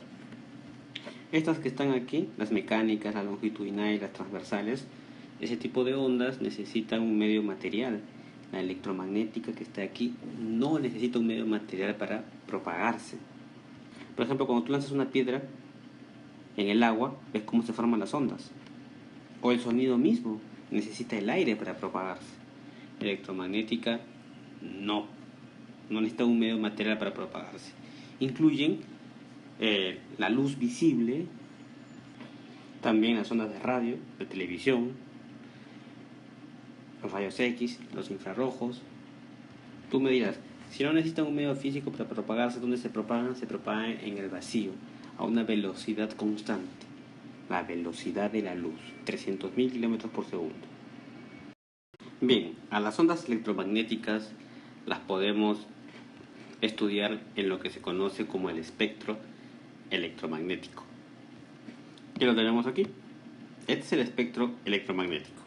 Estas que están aquí, las mecánicas, las longitudinales y las transversales, ese tipo de ondas necesitan un medio material. La electromagnética que está aquí no necesita un medio material para propagarse. Por ejemplo, cuando tú lanzas una piedra en el agua, ves cómo se forman las ondas. O el sonido mismo necesita el aire para propagarse. Electromagnética no necesita un medio material para propagarse. Incluyen la luz visible, también las ondas de radio, de televisión, los rayos X, los infrarrojos. Tú me dirás, si no necesitan un medio físico para propagarse, ¿dónde se propagan? Se propagan en el vacío, a una velocidad constante. La velocidad de la luz, 300.000 kilómetros por segundo. Bien, a las ondas electromagnéticas las podemos estudiar en lo que se conoce como el espectro electromagnético. ¿Qué lo tenemos aquí? Este es el espectro electromagnético,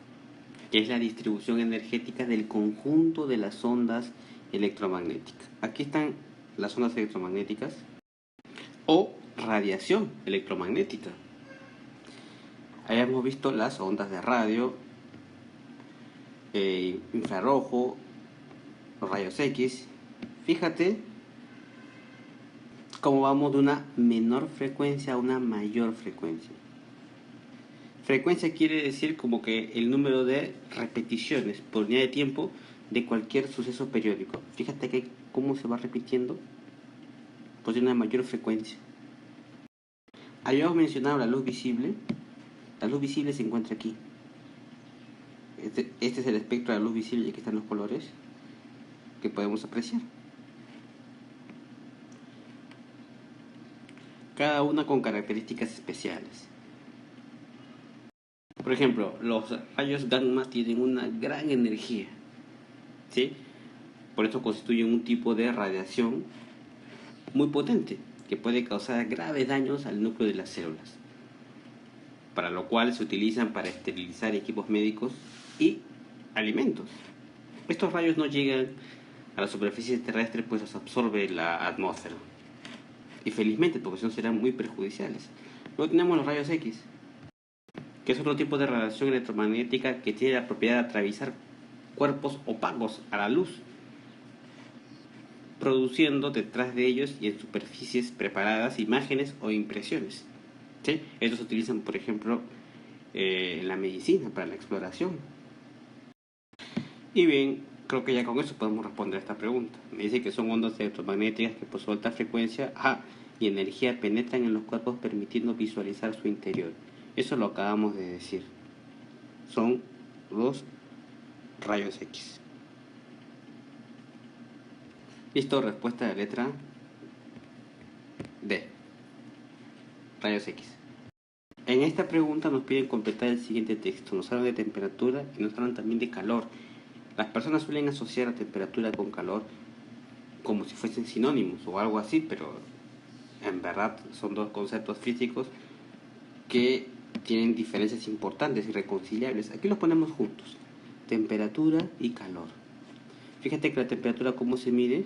que es la distribución energética del conjunto de las ondas electromagnéticas. Aquí están las ondas electromagnéticas o radiación electromagnética. Ahí hemos visto las ondas de radio, infrarrojo, los rayos X. Fíjate cómo vamos de una menor frecuencia a una mayor frecuencia. Frecuencia quiere decir como que el número de repeticiones por unidad de tiempo de cualquier suceso periódico. Fíjate que cómo se va repitiendo, pues de una mayor frecuencia. Habíamos mencionado la luz visible. La luz visible se encuentra aquí. Este es el espectro de la luz visible y aquí están los colores que podemos apreciar. Cada una con características especiales. Por ejemplo, los rayos gamma tienen una gran energía, ¿sí? Por eso constituyen un tipo de radiación muy potente que puede causar graves daños al núcleo de las células, para lo cual se utilizan para esterilizar equipos médicos y alimentos. Estos rayos no llegan a la superficie terrestre, pues los absorbe la atmósfera. Y felizmente, porque si no serán muy perjudiciales. Luego tenemos los rayos X, que es otro tipo de radiación electromagnética que tiene la propiedad de atravesar cuerpos opacos a la luz, produciendo detrás de ellos y en superficies preparadas imágenes o impresiones. ¿Sí? Estos se utilizan, por ejemplo, en la medicina para la exploración. Y bien, creo que ya con eso podemos responder a esta pregunta. Me dice que son ondas electromagnéticas que por su alta frecuencia y energía penetran en los cuerpos permitiendo visualizar su interior. Eso lo acabamos de decir. Son los rayos X. Listo, respuesta de letra D. Rayos X. En esta pregunta nos piden completar el siguiente texto. Nos hablan de temperatura y nos hablan también de calor. Las personas suelen asociar la temperatura con calor como si fuesen sinónimos o algo así, pero en verdad son dos conceptos físicos que tienen diferencias importantes y reconciliables. Aquí los ponemos juntos: temperatura y calor. Fíjate que la temperatura cómo se mide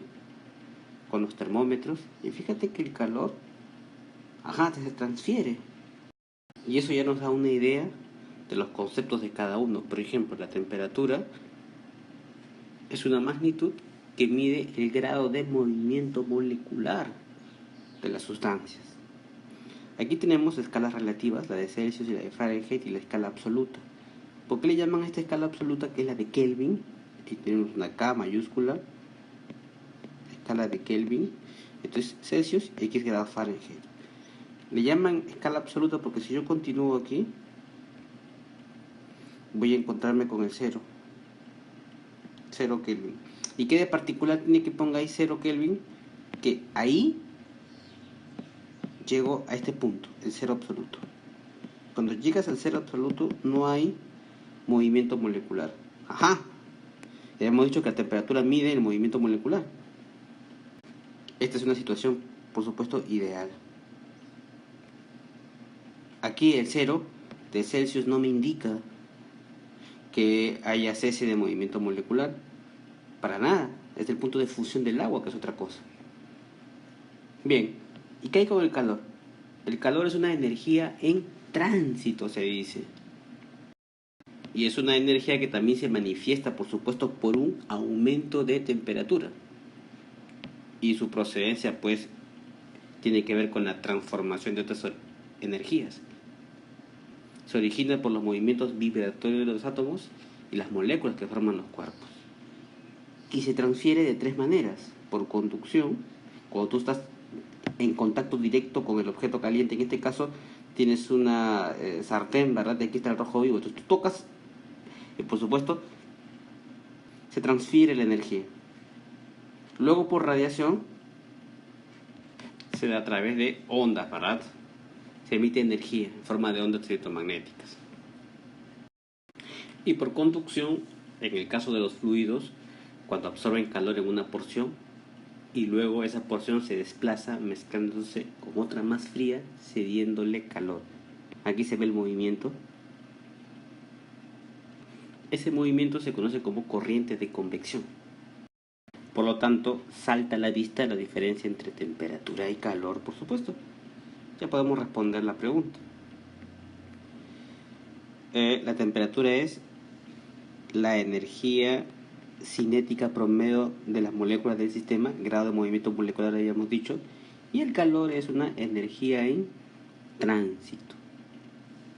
con los termómetros, y fíjate que el calor se transfiere, y eso ya nos da una idea de los conceptos de cada uno. Por ejemplo, la temperatura es una magnitud que mide el grado de movimiento molecular de las sustancias. Aquí tenemos escalas relativas, la de Celsius y la de Fahrenheit, y la escala absoluta. ¿Por qué le llaman a esta escala absoluta, que es la de Kelvin? Aquí tenemos una K mayúscula, escala de Kelvin. Entonces Celsius y X grados Fahrenheit. Le llaman escala absoluta porque si yo continúo aquí, voy a encontrarme con el 0 Kelvin. ¿Y qué de particular tiene que ponga ahí 0 Kelvin? Que ahí llego a este punto, el 0 absoluto. Cuando llegas al 0 absoluto no hay movimiento molecular. Ajá. Ya hemos dicho que la temperatura mide el movimiento molecular. Esta es una situación, por supuesto, ideal. Aquí el 0 de Celsius no me indica que haya cese de movimiento molecular. Para nada. Es el punto de fusión del agua, que es otra cosa. Bien. ¿Y qué hay con el calor? El calor es una energía en tránsito, se dice. Y es una energía que también se manifiesta, por supuesto, por un aumento de temperatura. Y su procedencia, pues, tiene que ver con la transformación de otras energías. Se origina por los movimientos vibratorios de los átomos y las moléculas que forman los cuerpos. Y se transfiere de tres maneras. Por conducción, cuando tú estás en contacto directo con el objeto caliente, en este caso tienes una sartén, ¿verdad? De aquí está el rojo vivo. Entonces tú tocas y por supuesto se transfiere la energía. Luego por radiación se da a través de ondas, ¿verdad? Se emite energía en forma de ondas electromagnéticas. Y por conducción, en el caso de los fluidos, cuando absorben calor en una porción y luego esa porción se desplaza mezclándose con otra más fría, cediéndole calor. Aquí se ve el movimiento. Ese movimiento se conoce como corriente de convección. Por lo tanto, salta a la vista la diferencia entre temperatura y calor, por supuesto. Ya podemos responder la pregunta. La temperatura es la energía cinética promedio de las moléculas del sistema, grado de movimiento molecular habíamos dicho, y el calor es una energía en tránsito.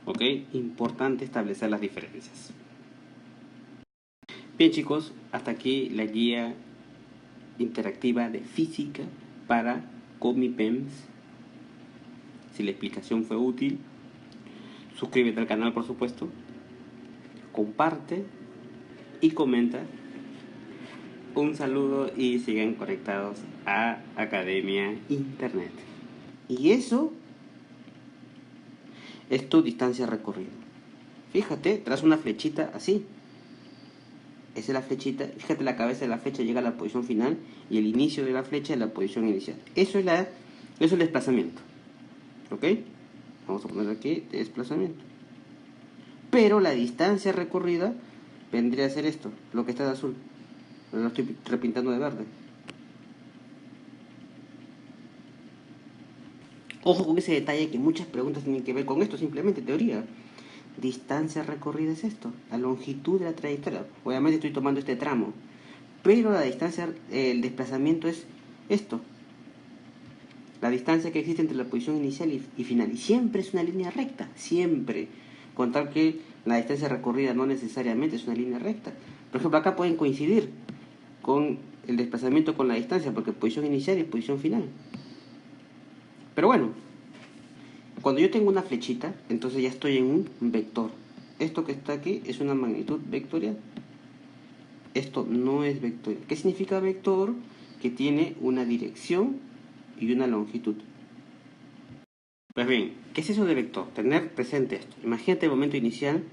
¿Ok? Importante establecer las diferencias. Bien chicos, hasta aquí la guía interactiva de física para Comipems. Si la explicación fue útil, suscríbete al canal por supuesto, comparte y comenta. Un saludo y sigan conectados a Academia Internet. Y eso es tu distancia recorrida. Fíjate, tras una flechita así. Esa es la flechita. Fíjate, la cabeza de la flecha llega a la posición final y el inicio de la flecha a la posición inicial. Eso es el desplazamiento. ¿Ok? Vamos a poner aquí desplazamiento. Pero la distancia recorrida vendría a ser esto, lo que está de azul. Lo estoy repintando de verde. Ojo con ese detalle que muchas preguntas tienen que ver con esto, simplemente teoría. Distancia recorrida es esto, la longitud de la trayectoria. Obviamente estoy tomando este tramo, pero la distancia, el desplazamiento es esto. La distancia que existe entre la posición inicial y final. Y siempre es una línea recta, siempre. Con tal que la distancia recorrida no necesariamente es una línea recta. Por ejemplo, acá pueden coincidir con el desplazamiento con la distancia, porque posición inicial y posición final. Pero bueno, cuando yo tengo una flechita, entonces ya estoy en un vector. Esto que está aquí es una magnitud vectorial. Esto no es vectorial. ¿Qué significa vector? Que tiene una dirección y una longitud. Pues bien, ¿qué es eso de vector? Tener presente esto. Imagínate el momento inicial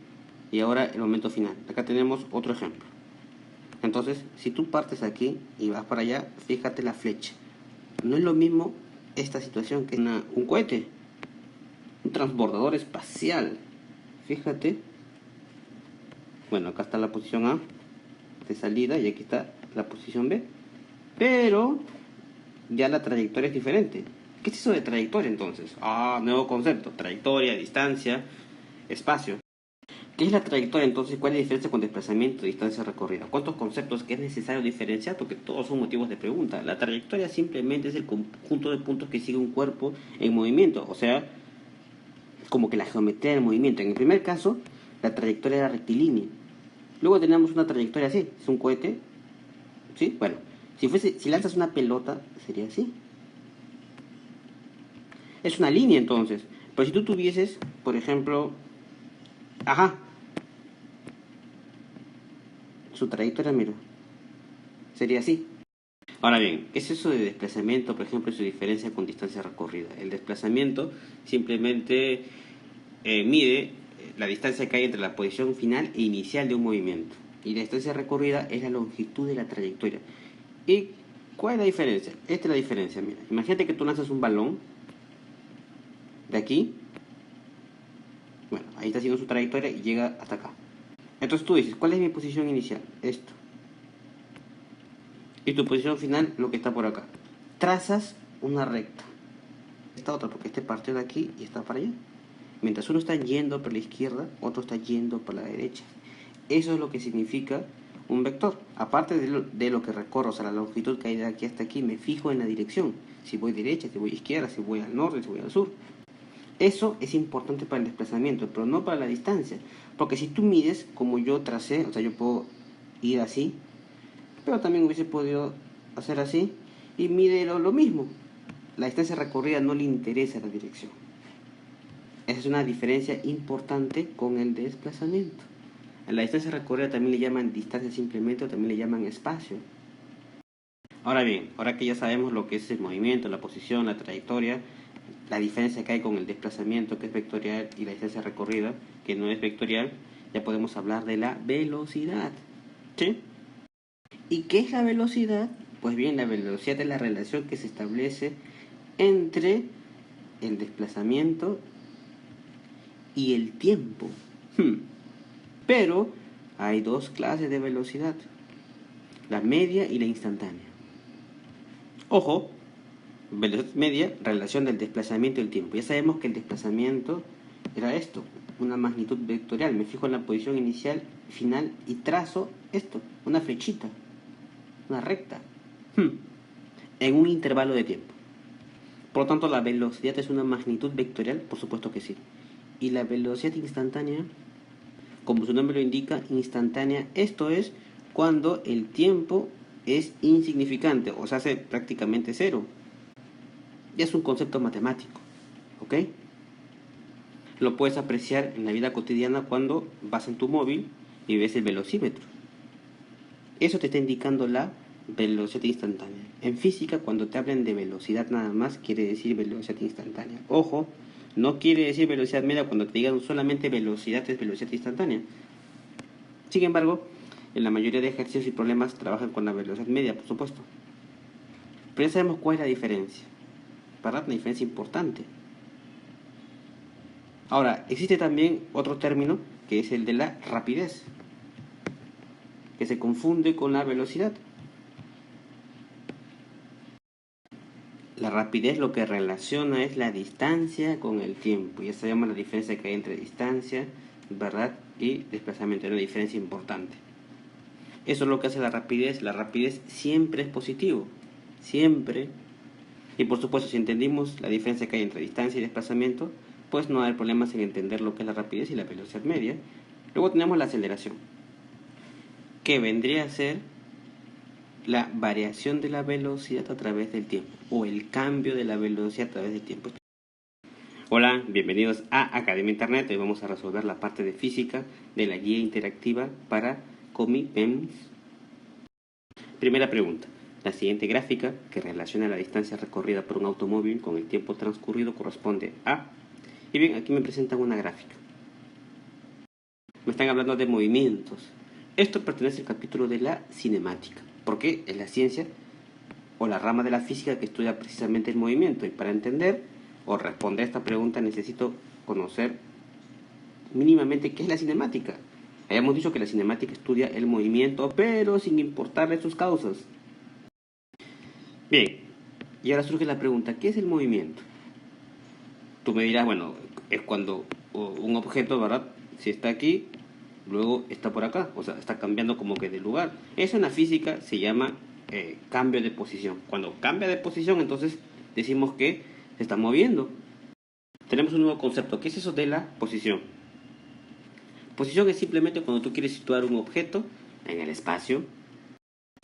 y ahora el momento final. Acá tenemos otro ejemplo. Entonces, si tú partes aquí y vas para allá, fíjate la flecha. No es lo mismo esta situación que un cohete, un transbordador espacial. Fíjate. Bueno, acá está la posición A de salida y aquí está la posición B. Pero ya la trayectoria es diferente. ¿Qué es eso de trayectoria entonces? Nuevo concepto. Trayectoria, distancia, espacio. ¿Qué es la trayectoria entonces? ¿Cuál es la diferencia con desplazamiento y distancia recorrida? ¿Cuántos conceptos que es necesario diferenciar? Porque todos son motivos de pregunta. La trayectoria simplemente es el conjunto de puntos que sigue un cuerpo en movimiento. O sea, como que la geometría del movimiento. En el primer caso, la trayectoria era rectilínea. Luego tenemos una trayectoria así. Es un cohete. ¿Sí? Bueno, si lanzas una pelota, sería así. Es una línea entonces. Pero si tú tuvieses, por ejemplo... Su trayectoria, mira, sería así. Ahora bien, ¿qué es eso de desplazamiento, por ejemplo, y su diferencia con distancia recorrida? El desplazamiento simplemente mide la distancia que hay entre la posición final e inicial de un movimiento. Y la distancia recorrida es la longitud de la trayectoria. ¿Y cuál es la diferencia? Esta es la diferencia, mira. Imagínate que tú lanzas un balón de aquí. Bueno, ahí está haciendo su trayectoria y llega hasta acá. Entonces tú dices, ¿cuál es mi posición inicial? Esto. Y tu posición final, lo que está por acá. Trazas una recta. Esta otra, porque este partió de aquí y está para allá. Mientras uno está yendo por la izquierda, otro está yendo por la derecha. Eso es lo que significa un vector. Aparte de lo que recorro, o sea, la longitud que hay de aquí hasta aquí, me fijo en la dirección. Si voy derecha, si voy izquierda, si voy al norte, si voy al sur. Eso es importante para el desplazamiento, pero no para la distancia. Porque si tú mides, como yo tracé, o sea, yo puedo ir así, pero también hubiese podido hacer así, y mide lo mismo. La distancia recorrida no le interesa la dirección. Esa es una diferencia importante con el desplazamiento. A la distancia recorrida también le llaman distancia simplemente o también le llaman espacio. Ahora bien, ahora que ya sabemos lo que es el movimiento, la posición, la trayectoria, la diferencia que hay con el desplazamiento, que es vectorial, y la distancia recorrida, que no es vectorial, ya podemos hablar de la velocidad. ¿Sí? ¿Y qué es la velocidad? Pues bien, la velocidad es la relación que se establece entre el desplazamiento y el tiempo. Pero hay dos clases de velocidad, la media y la instantánea. Ojo, velocidad media, relación del desplazamiento y el tiempo. Ya sabemos que el desplazamiento era esto, una magnitud vectorial. Me fijo en la posición inicial, final y trazo esto, una flechita, una recta, en un intervalo de tiempo. Por lo tanto, la velocidad es una magnitud vectorial, por supuesto que sí. Y la velocidad instantánea, como su nombre lo indica, instantánea, esto es cuando el tiempo es insignificante, o se hace prácticamente cero. Ya es un concepto matemático, ¿ok? Lo puedes apreciar en la vida cotidiana cuando vas en tu móvil y ves el velocímetro. Eso te está indicando la velocidad instantánea. En física, cuando te hablan de velocidad nada más, quiere decir velocidad instantánea. Ojo, no quiere decir velocidad media cuando te digan solamente velocidad es velocidad instantánea. Sin embargo, en la mayoría de ejercicios y problemas trabajan con la velocidad media, por supuesto. Pero ya sabemos cuál es la diferencia. ¿Verdad? Una diferencia importante. Ahora, existe también otro término que es el de la rapidez, que se confunde con la velocidad. La rapidez lo que relaciona es la distancia con el tiempo. Ya sabemos la diferencia que hay entre distancia, ¿verdad? Y desplazamiento. Es una diferencia importante. Eso es lo que hace la rapidez. La rapidez siempre es positivo. Siempre. Y por supuesto, si entendimos la diferencia que hay entre distancia y desplazamiento, pues no hay problemas en entender lo que es la rapidez y la velocidad media. Luego tenemos la aceleración, que vendría a ser la variación de la velocidad a través del tiempo, o el cambio de la velocidad a través del tiempo. Hola, bienvenidos a Academia Internet. Hoy vamos a resolver la parte de física de la guía interactiva para COMI-PEMS. Primera pregunta. La siguiente gráfica, que relaciona la distancia recorrida por un automóvil con el tiempo transcurrido, corresponde a... Y bien, aquí me presentan una gráfica. Me están hablando de movimientos. Esto pertenece al capítulo de la cinemática, porque es la ciencia o la rama de la física que estudia precisamente el movimiento. Y para entender o responder a esta pregunta necesito conocer mínimamente qué es la cinemática. Habíamos dicho que la cinemática estudia el movimiento, pero sin importarle sus causas. Bien, y ahora surge la pregunta, ¿qué es el movimiento? Tú me dirás, bueno, es cuando un objeto, ¿verdad? Si está aquí, luego está por acá, o sea, está cambiando como que de lugar. Eso en la física se llama cambio de posición. Cuando cambia de posición, entonces decimos que se está moviendo. Tenemos un nuevo concepto. ¿Qué es eso de la posición? Posición es simplemente cuando tú quieres situar un objeto en el espacio.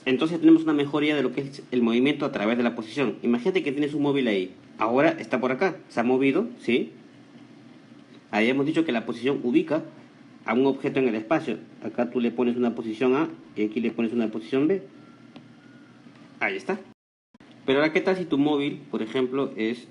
Entonces tenemos una mejoría de lo que es el movimiento a través de la posición. Imagínate que tienes un móvil ahí. Ahora está por acá. Se ha movido, ¿sí? Ahí hemos dicho que la posición ubica a un objeto en el espacio. Acá tú le pones una posición A y aquí le pones una posición B. Ahí está. Pero ahora, ¿qué tal si tu móvil, por ejemplo, es